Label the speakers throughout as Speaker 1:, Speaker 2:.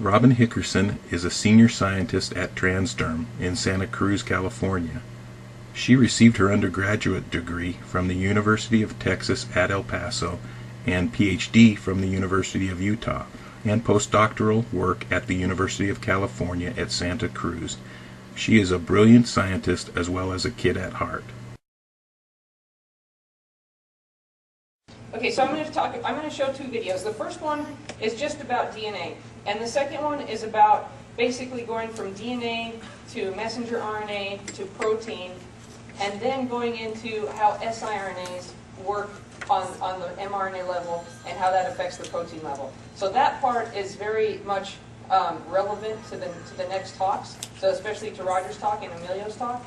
Speaker 1: Robyn Hickerson is a senior scientist at Transderm in Santa Cruz, California. She received her undergraduate degree from the University of Texas at El Paso and PhD from the University of Utah, and postdoctoral work at the University of California at Santa Cruz. She is a brilliant scientist as well as a kid at heart.
Speaker 2: Okay, so I'm going to show two videos. The first one is just about DNA, and the second one is about basically going from DNA to messenger RNA to protein, and then going into how siRNAs work on the mRNA level and how that affects the protein level. So that part is very much relevant to the next talks, so especially to Roger's talk and Emilio's talk.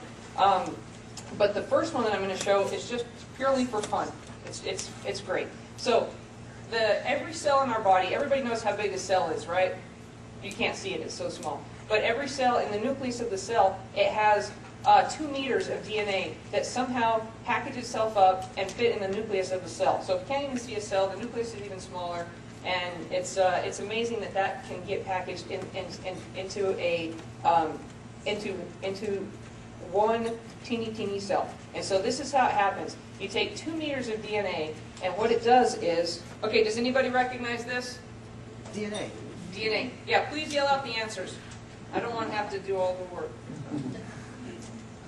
Speaker 2: But the first one that I'm going to show is just purely for fun. It's great. So every cell in our body, everybody knows how big a cell is, right? You can't see it, it's so small. But every cell in the nucleus of the cell, it has 2 meters of DNA that somehow package itself up and fit in the nucleus of the cell. So if you can't even see a cell, the nucleus is even smaller, and it's amazing that that can get packaged into one teeny cell. And so this is how it happens. You take 2 meters of DNA, and what it does is, okay, does anybody recognize this?
Speaker 3: DNA.
Speaker 2: DNA. Yeah, please yell out the answers. I don't want to have to do all the work.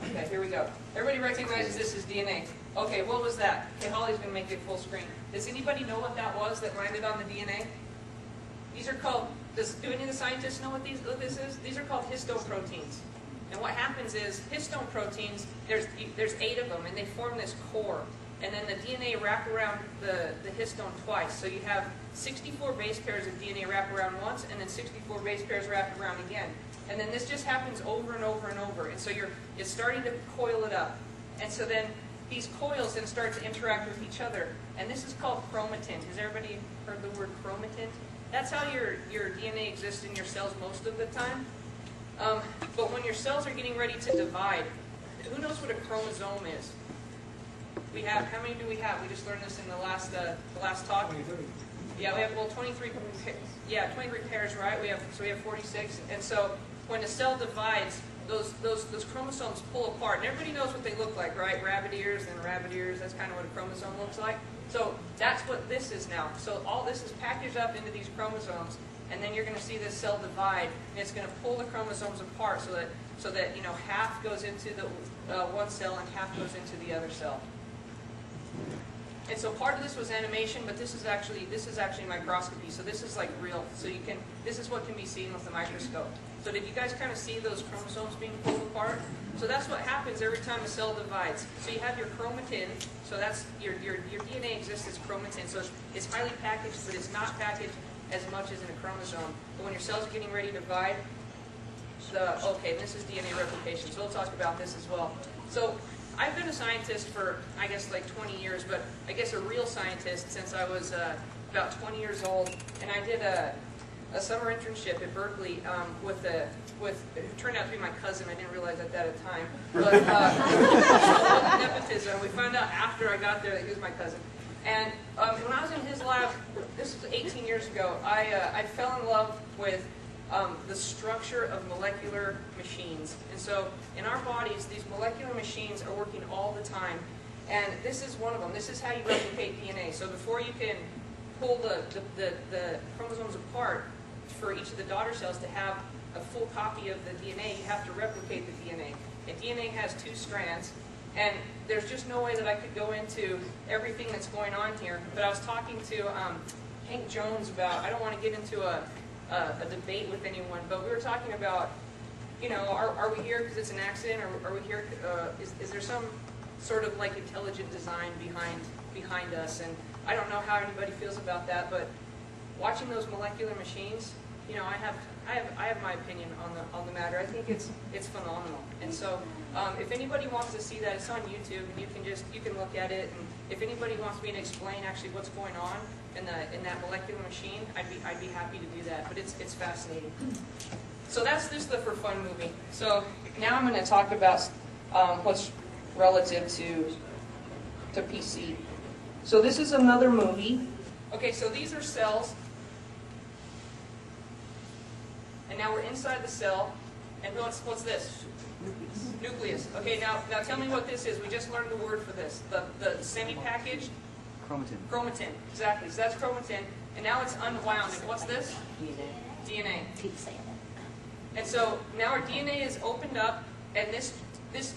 Speaker 2: Okay, here we go. Everybody recognizes this as DNA. Okay, what was that? Okay, Holly's going to make it full screen. Does anybody know what that was that landed on the DNA? These are called, do any of the scientists know what this is? These are called histone proteins. And what happens is, histone proteins, there's 8 of them, and they form this core. And then the DNA wrap around the histone twice. So you have 64 base pairs of DNA wrap around once, and then 64 base pairs wrapped around again. And then this just happens over and over and over. And so it's starting to coil it up. And so then these coils then start to interact with each other. And this is called chromatin. Has everybody heard the word chromatin? That's how your DNA exists in your cells most of the time. But when your cells are getting ready to divide, who knows what a chromosome is? We have, how many do we have? We just learned this in the last talk.
Speaker 3: 23.
Speaker 2: Yeah, we have 23. Yeah, 23 pairs, right? So we have 46. And so when a cell divides, those chromosomes pull apart, and everybody knows what they look like, right? Rabbit ears and rabbit ears. That's kind of what a chromosome looks like. So that's what this is now. So all this is packaged up into these chromosomes. And then you're going to see this cell divide, and it's going to pull the chromosomes apart so that half goes into the one cell and half goes into the other cell. And so part of this was animation, but this is actually microscopy. So this is like real. So this is what can be seen with the microscope. So did you guys kind of see those chromosomes being pulled apart? So that's what happens every time a cell divides. So you have your chromatin. So that's your DNA exists as chromatin. So it's highly packaged, but it's not packaged as much as in a chromosome. But when your cells are getting ready to divide, okay, this is DNA replication, so we'll talk about this as well. So I've been a scientist for, I guess, like 20 years, but I guess a real scientist since I was about 20 years old, and I did a summer internship at Berkeley with who turned out to be my cousin. I didn't realize that at the time, but nepotism. We found out after I got there that he was my cousin. And when I was in his lab, this was 18 years ago, I fell in love with the structure of molecular machines. And so in our bodies, these molecular machines are working all the time. And this is one of them. This is how you replicate DNA. So before you can pull the chromosomes apart for each of the daughter cells to have a full copy of the DNA, you have to replicate the DNA. And DNA has 2 strands. And there's just no way that I could go into everything that's going on here. But I was talking to Hank Jones about, I don't want to get into a debate with anyone, but we were talking about, are we here because it's an accident, or are we here, is there some sort of like intelligent design behind us? And I don't know how anybody feels about that, but watching those molecular machines, I have my opinion on the matter. I think it's phenomenal. And so if anybody wants to see that, it's on YouTube, and you can look at it. And if anybody wants me to explain actually what's going on in that molecular machine, I'd be happy to do that. But it's fascinating. So that's just the for fun movie. So now I'm going to talk about what's relative to PC. So this is another movie. Okay, so these are cells. And now we're inside the cell. And what's this? Nucleus. Okay, now tell me what this is. We just learned the word for this. The semi-packaged?
Speaker 3: Chromatin.
Speaker 2: Chromatin. Exactly. So that's chromatin. And now it's unwound. And what's this? DNA. And so now our DNA is opened up, and this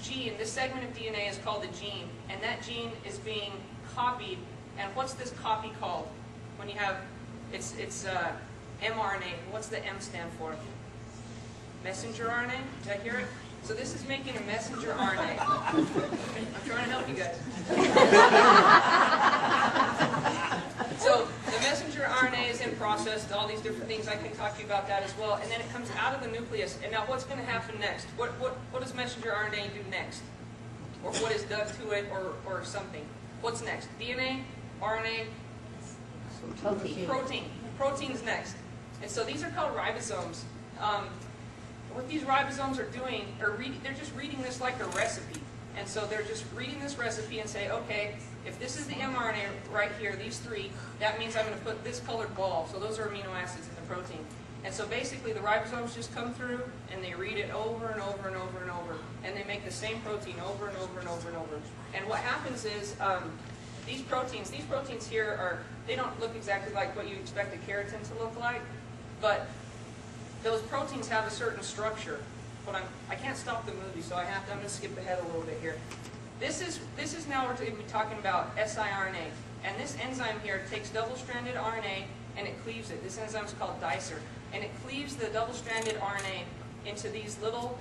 Speaker 2: gene, this segment of DNA is called a gene, and that gene is being copied. And what's this copy called? When you have, it's mRNA. What's the M stand for? Messenger RNA? Did I hear it? So this is making a messenger RNA. I'm trying to help you guys. So the messenger RNA is in process, all these different things. I can talk to you about that as well. And then it comes out of the nucleus. And now what's going to happen next? What does messenger RNA do next? Or what is done to it, or something? What's next? DNA? RNA? Protein. Protein's next. And so these are called ribosomes. What these ribosomes are doing, they're just reading this like a recipe. And so they're just reading this recipe and say, okay, if this is the mRNA right here, these three, that means I'm going to put this colored ball. So those are amino acids in the protein. And so basically the ribosomes just come through and they read it over and over and over and over. And they make the same protein over and over and over and over. And what happens is these proteins here they don't look exactly like what you expect a keratin to look like, but those proteins have a certain structure. But I can't stop the movie, so I'm going to skip ahead a little bit here. This is now we're going to be talking about siRNA. And this enzyme here takes double-stranded RNA and it cleaves it. This enzyme is called dicer. And it cleaves the double-stranded RNA into these little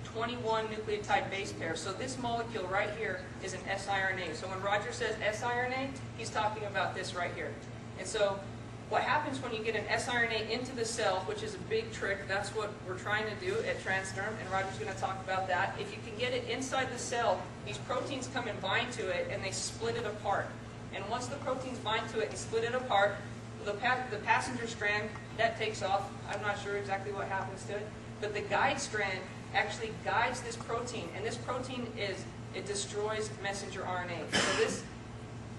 Speaker 2: 21 nucleotide base pairs. So this molecule right here is an siRNA. So when Roger says siRNA, he's talking about this right here. And so what happens when you get an siRNA into the cell, which is a big trick, that's what we're trying to do at Transderm, and Roger's going to talk about that. If you can get it inside the cell, these proteins come and bind to it, and they split it apart. And once the proteins bind to it and split it apart, the passenger strand, that takes off. I'm not sure exactly what happens to it, but the guide strand actually guides this protein, and this protein it destroys messenger RNA.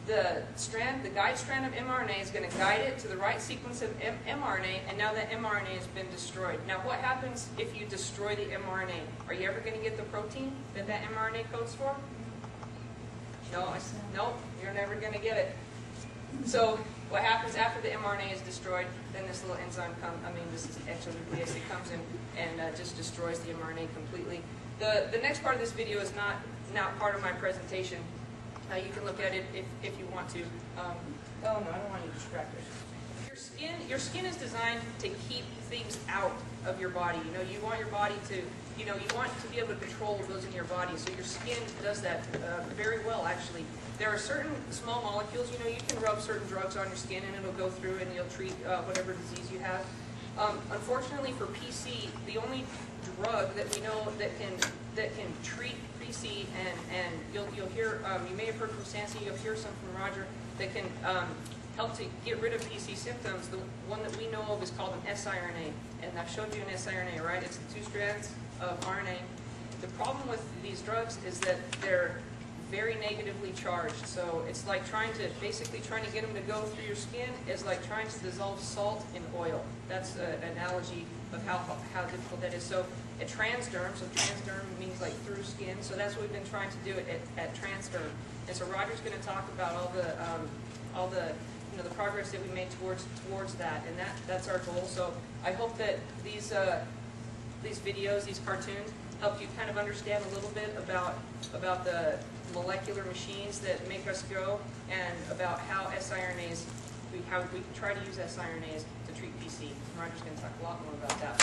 Speaker 2: So the guide strand of mRNA is going to guide it to the right sequence of mRNA, and now that mRNA has been destroyed. Now what happens if you destroy the mRNA? Are you ever going to get the protein that mRNA codes for? No, nope, you're never going to get it. So what happens after the mRNA is destroyed, then this little enzyme this is exonuclease, it comes in and just destroys the mRNA completely. The next part of this video is not part of my presentation. You can look at it if you want to. Oh no, I don't want you distracted. Your skin is designed to keep things out of your body. You want your body to, you want to be able to control what goes in your body. So your skin does that very well, actually. There are certain small molecules, you can rub certain drugs on your skin and it'll go through and you'll treat whatever disease you have. Unfortunately for PC, the only drug that we know that can treat PC, and you'll hear, you may have heard from Sansi, you'll hear some from Roger, that can help to get rid of PC symptoms. The one that we know of is called an siRNA, and I've showed you an siRNA, right? It's the 2 strands of RNA. The problem with these drugs is that they're very negatively charged, so it's like basically trying to get them to go through your skin is like trying to dissolve salt in oil. That's an analogy of how difficult that is. So at Transderm, so Transderm means like through skin, so that's what we've been trying to do at Transderm. And so Roger's going to talk about all the the progress that we made towards that, and that's our goal. So I hope that these videos, these cartoons, help you kind of understand a little bit about the molecular machines that make us grow, and about how how we try to use siRNAs to treat PC. Roger's going to talk a lot more about that.